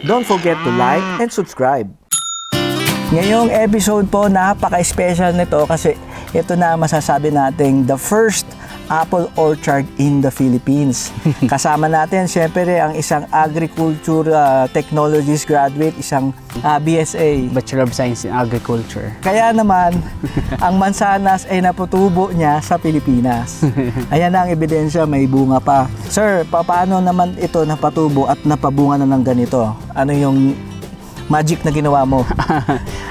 Don't forget to like and subscribe. Ngayong episode po, napaka-special nito kasi ito na masasabi nating the first apple orchard in the Philippines. Kasama natin siyempre ang isang agriculture technologies graduate, isang BSA, Bachelor of Science in Agriculture. Kaya naman, ang mansanas ay naputubo niya sa Pilipinas. Ayan na ang ebidensya, may bunga pa. Sir, paano naman ito napatubo at napabunga na ng ganito? Ano yung magic na ginawa mo?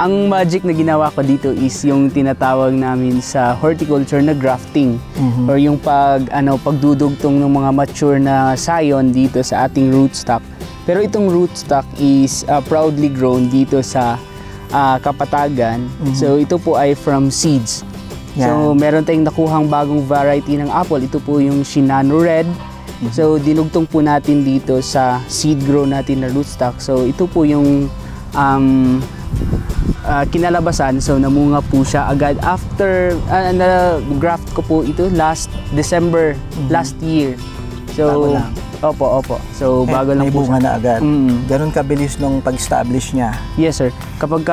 Ang magic na ginawa ko dito is yung tinatawag namin sa horticulture na grafting, or yung pagdudugtong ng mga mature na sayon dito sa ating rootstock. Pero itong rootstock is proudly grown dito sa Kapatagan. So ito po ay from seeds. So meron tayong nakuhang bagong variety ng apple. Ito po yung Shinano Red. So dinugtong po natin dito sa seed grow natin na rootstock. So ito po yung kinalabasan. So namunga po siya agad after na-graft ko po ito last December last year. So Opo. So bago lang po bunga na agad. Ganun kabilis nung pag-establish niya. Yes sir. Kapag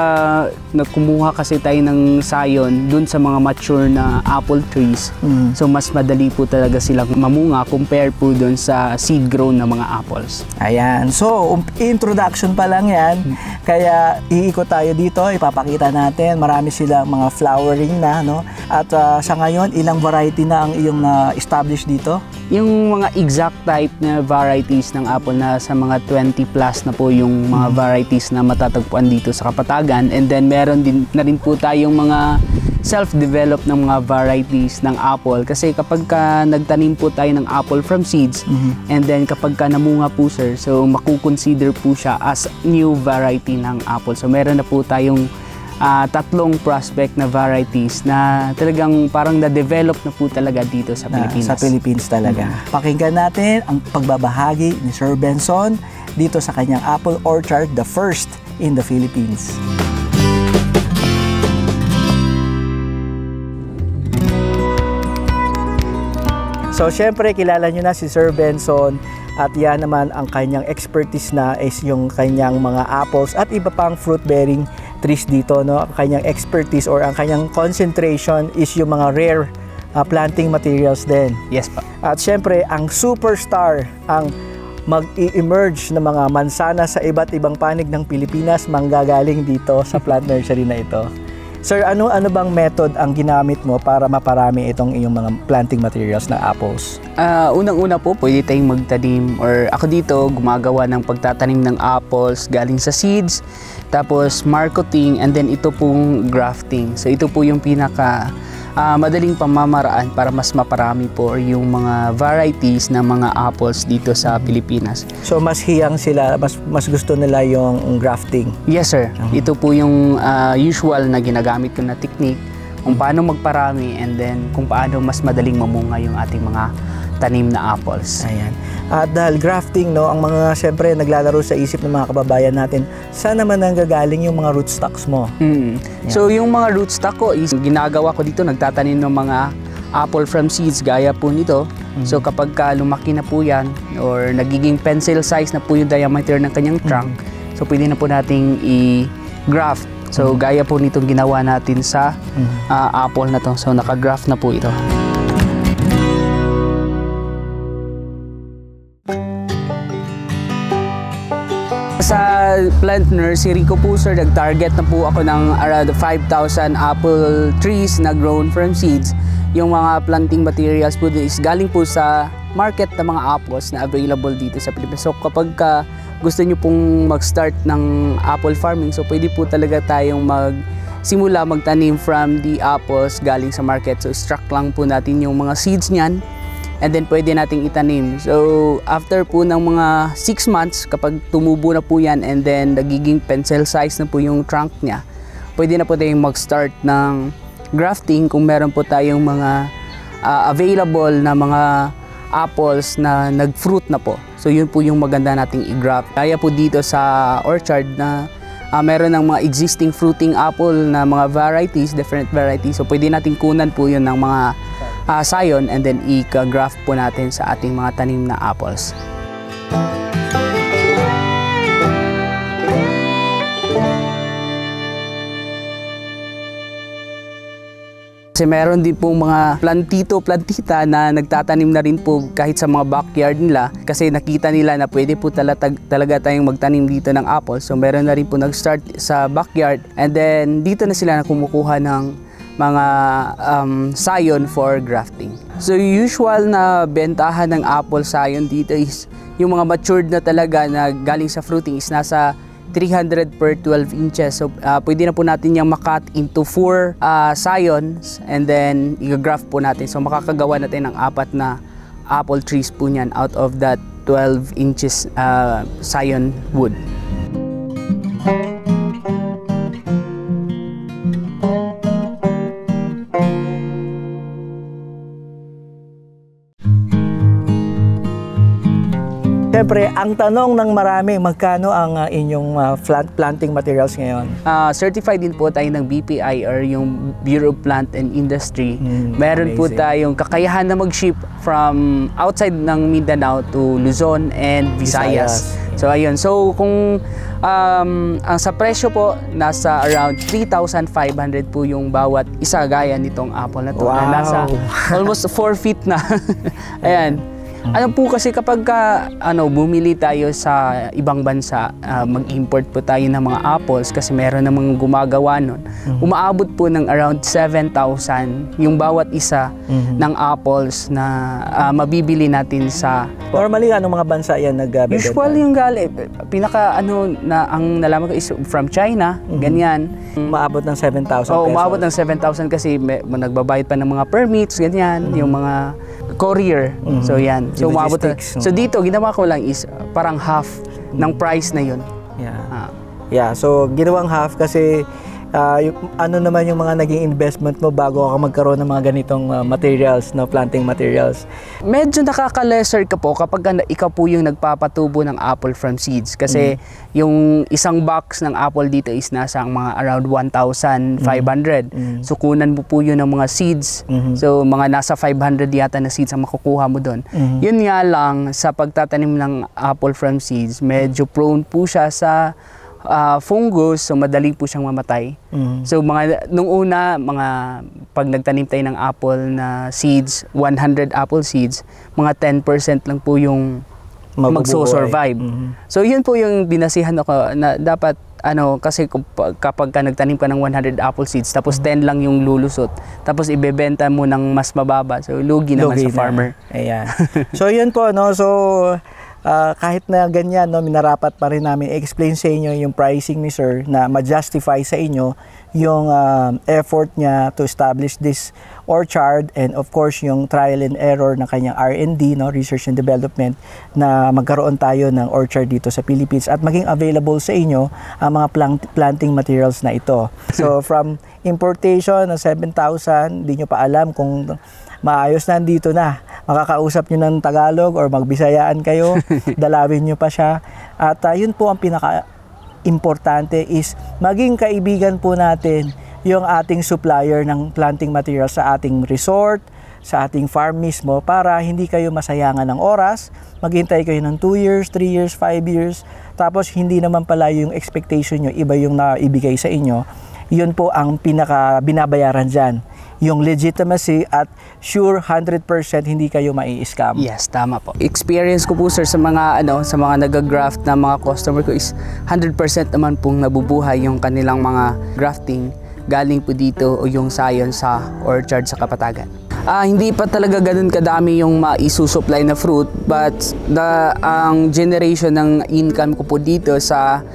kumuha kasi tayo ng sayon dun sa mga mature na apple trees, so mas madali po talaga silang mamunga compare po dun sa seed grown na mga apples. Ayan. So introduction pa lang yan. Kaya iikot tayo dito, ipapakita natin. Marami silang mga flowering na, no? At sa ngayon, ilang variety na ang iyong na-establish dito? Yung mga exact type na varieties ng apple na sa mga 20 plus na po yung mga varieties na matatagpuan dito sa Kapatagan, and then meron din na rin po tayong mga self-developed ng mga varieties ng apple kasi kapag nagtanim po tayo ng apple from seeds, and then kapag namunga po sir, so makukonsider po siya as new variety ng apple. So meron na po tayong tatlong prospect na varieties na talagang parang na-develop na po talaga dito sa Pilipinas. Sa Philippines talaga. Pakinggan natin ang pagbabahagi ni Sir Benson dito sa kanyang apple orchard, the first in the Philippines. So syempre kilala nyo na si Sir Benson at yan naman ang kanyang expertise na is yung kanyang mga apples at iba pang fruit bearing trees dito, no? Ang kanyang expertise or ang kanyang concentration is yung mga rare planting materials din. Yes pa. At syempre ang superstar, ang mag-i-emerge na mga mansana sa iba't ibang panig ng Pilipinas manggagaling dito sa plant nursery na ito. Sir, ano bang method ang ginamit mo para maparami itong iyong mga planting materials na apples? Unang-una po, pwede tayong magtanim, or ako dito gumagawa ng pagtatanim ng apples galing sa seeds, tapos marketing, and then ito pong grafting. So ito po yung pinaka madaling pamamaraan para mas maparami po yung mga varieties ng mga apples dito sa Pilipinas. So mas hiyang sila, mas gusto nila yung grafting? Yes sir. Ito po yung usual na ginagamit ko na technique kung paano magparami, and then kung paano mas madaling mamunga yung ating mga tanim na apples. Ayan. At dahil grafting, no, ang mga siyempre naglalaro sa isip ng mga kababayan natin, saan naman nanggagaling yung mga rootstocks mo? So yung mga rootstock ko is ginagawa ko dito, nagtatanim ng mga apple from seeds gaya po nito. So kapag lumaki na po yan or nagiging pencil size na po yung diameter ng kanyang trunk, so pwede na po nating i-graft. So gaya po nitong ginawa natin sa apple na to. So naka-graft na po ito. Sa plant nursery ko po sir, nag-target na po ako ng around 5,000 apple trees na grown from seeds. Yung mga planting materials po is galing po sa market ng mga apples na available dito sa Pilipinas. So kapag gusto nyo pong mag-start ng apple farming, so pwede po talaga tayong magsimula magtanim from the apples galing sa market. So extract lang po natin yung mga seeds niyan, and then pwede nating itanim. So after po ng mga 6 months, kapag tumubo na po yan and then nagiging pencil size na po yung trunk niya, pwede na po tayong mag-start ng grafting kung meron po tayong mga available na mga apples na nag-fruit na po. So yun po yung maganda nating i-graft. Kaya po dito sa orchard na meron ng mga existing fruiting apple na mga varieties, different varieties. So pwede nating kunan po yun ng mga sayon and then i-graft po natin sa ating mga tanim na apples. Kasi meron din po mga plantita na nagtatanim na rin po kahit sa mga backyard nila kasi nakita nila na pwede po talaga tayong magtanim dito ng apple. So meron na rin po nag-start sa backyard and then dito na sila na kumukuha ng mga scion for grafting. So usual na bentahan ng apple scion dito is yung mga matured na talaga na galing sa fruiting is nasa 300 per 12 inches. So, pwede na po natin yung makat into 4 scions and then i-graft po natin. So, makakagawa natin ng 4 na apple trees po niyan out of that 12 inches scion wood. Siyempre, ang tanong ng marami, magkano ang inyong planting materials ngayon? Certified din po tayo ng BPI or yung Bureau of Plant and Industry. Meron po tayong kakayahan na mag-ship from outside ng Mindanao to Luzon and Visayas. So ayun, so kung ang sa presyo po nasa around 3,500 po yung bawat isa gaya nitong apple na to. Wow. Na nasa almost 4 feet na. Ayan. Ano po kasi kapag bumili tayo sa ibang bansa, mag-import po tayo ng mga apples kasi meron namang gumagawa nun. Umaabot po ng around 7,000 yung bawat isa ng apples na mabibili natin sa... Normally, anong mga bansa yan nagbebenta? Usual yung pinaka na ang nalaman ko is from China, ganyan. Umaabot ng 7,000 pesos? Oo, umaabot ng 7,000 kasi nagbabayad pa ng mga permits, ganyan, yung mga courier. So yan. So umabot na. So dito ginawa ko lang is parang half ng price na yun. Yeah, so ginawang half kasi ano naman yung mga naging investment mo bago ka magkaroon ng mga ganitong materials, planting materials? Medyo nakaka-lesser ka po kapag ikaw po yung nagpapatubo ng apple from seeds. Kasi yung isang box ng apple dito is nasa mga around 1,500. So kunan mo po yun ng mga seeds. So mga nasa 500 yata na seeds ang makukuha mo doon. Yun nga lang, sa pagtatanim ng apple from seeds, medyo prone po siya sa fungus, so madali po siyang mamatay. So nung una, pag nagtanim tayo ng apple na seeds, 100 apple seeds, mga 10% lang po yung magso-survive. So yun po yung binasihan ako na dapat kasi kapag nagtanim ka ng 100 apple seeds tapos 10 lang yung lulusot tapos ibebenta mo ng mas mababa, so lugi naman sa farmer. Ayan. So yun po, so kahit na ganyan, minarapat pa rin namin explain sa inyo yung pricing ni Sir na ma-justify sa inyo yung effort niya to establish this orchard and of course yung trial and error ng kanyang R&D, research and development, na magkaroon tayo ng orchard dito sa Philippines at maging available sa inyo ang mga planting materials na ito. So from importation ng 7,000, hindi nyo pa alam kung maayos na dito na. Makakausap nyo ng Tagalog or magbisayaan kayo, dalawin nyo pa siya. At yun po ang pinaka-importante is maging kaibigan po natin yung ating supplier ng planting material sa ating resort, sa ating farm mismo para hindi kayo masayangan ng oras, maghintay kayo ng 2 years, 3 years, 5 years, tapos hindi naman pala yung expectation nyo, iba yung naibigay sa inyo. Yun po ang pinaka-binabayaran dyan. Yung legitimacy at sure 100% hindi kayo mai-scam. Yes, tama po. Experience ko po sir sa mga nag-graft na mga customer ko is 100% naman pong nabubuhay yung kanilang mga grafting galing po dito o yung scion sa orchard sa Kapatagan. Hindi pa talaga ganun kadami yung maisusupply na fruit, but ang generation ng income ko po dito sa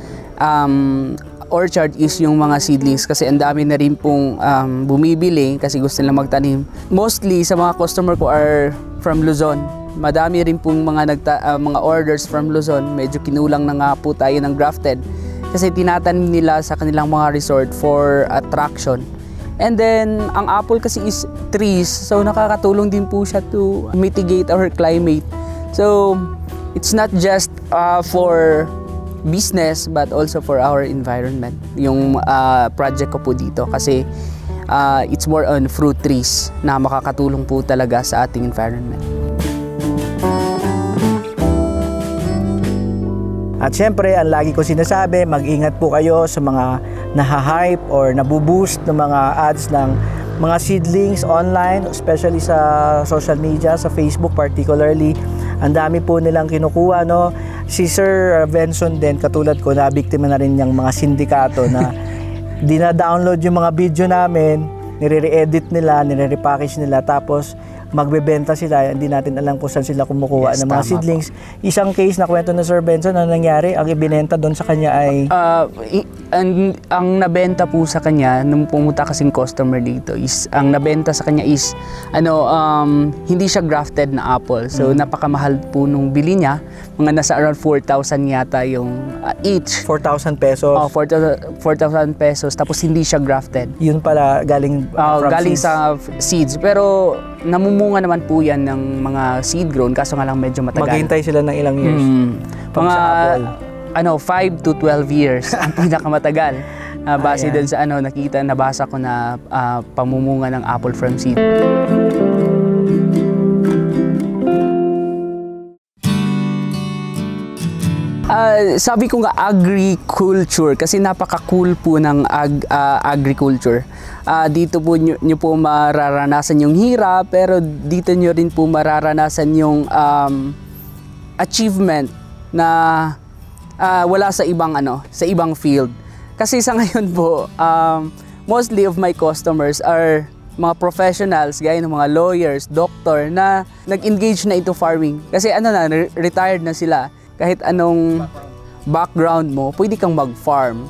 orchard is yung mga seedlings kasi ang dami na rin pong bumibili kasi gusto nila magtanim. Mostly sa mga customer ko are from Luzon. Madami rin pong mga orders from Luzon. Medyo kinulang na nga po tayo ng grafted kasi tinatanim nila sa kanilang mga resort for attraction. And then ang apple kasi is trees, so nakakatulong din po siya to mitigate our climate. So it's not just for business but also for our environment yung project ko po dito kasi it's more on fruit trees na makakatulong po talaga sa ating environment. At syempre, ang lagi ko sinasabi, mag-ingat po kayo sa mga naha-hype or nabuboost ng mga ads ng mga seedlings online, especially sa social media, sa Facebook particularly. Ang dami po nilang kinukuha, no? Si Sir Benson din, katulad ko, nabiktima na rin yung mga sindikato na dina-download yung mga video namin, nire-edit nila, nire-repackage nila, tapos magbebenta sila, hindi natin alam kung saan sila kumukuha ng mga seedlings. Isang case na kwento na Sir Benson, ano nangyari? Ang ibinenta doon sa kanya ay... ang nabenta po sa kanya, nung pumunta kasing customer dito, is, ang nabenta sa kanya is, hindi siya grafted na apple. So, napakamahal po nung bili niya. Mga nasa around 4,000 yata yung each. 4,000 pesos? 4,000 pesos. Tapos, hindi siya grafted. Yun pala, galing galing sa seeds. Pero, namumunga naman po yan ng mga seed grown, kaso nga lang medyo matagal. Maghintay sila ng ilang years. Mga 5 to 12 years ang pinakamatagal. Base din sa nabasa ko na pamumunga ng apple from seed. Sabi ko nga agriculture kasi napaka-cool po ng agriculture. Dito po nyo po mararanasan yung hirap, pero dito nyo rin po mararanasan yung achievement na wala sa ibang field. Kasi sa ngayon po, mostly of my customers are mga professionals, gaya ng mga lawyers, doctor na nag-engage na into farming. Kasi retired na sila. Kahit anong background mo, pwede kang mag-farm.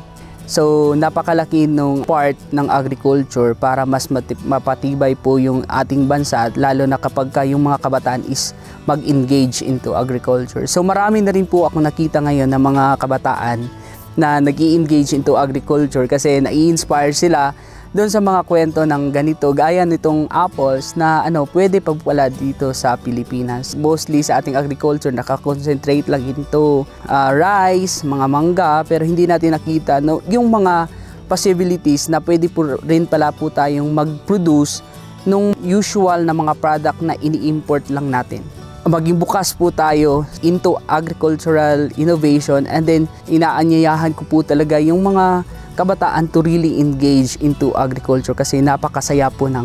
So, napakalaki nung part ng agriculture para mas mapatibay po yung ating bansa, lalo na kapag yung mga kabataan is mag-engage into agriculture. So, marami na rin po ako nakita ngayon ng mga kabataan na nag-i-engage into agriculture kasi nai-inspire sila doon sa mga kwento ng ganito, gaya nitong apples na pwede pa pala dito sa Pilipinas. Mostly sa ating agriculture, nakakonsentrate lang into rice, mga mangga, pero hindi natin nakita yung mga possibilities na pwede po rin pala po tayong mag-produce nung usual na mga product na ini-import lang natin. Maging bukas po tayo into agricultural innovation, and then inaanyayahan ko po talaga yung mga kabataan to really engage into agriculture kasi napakasaya po ng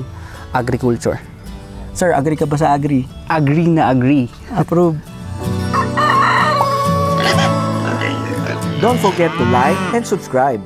agriculture. Sir, agree ka ba sa agri? Agree na agree. Approve. Don't forget to like and subscribe.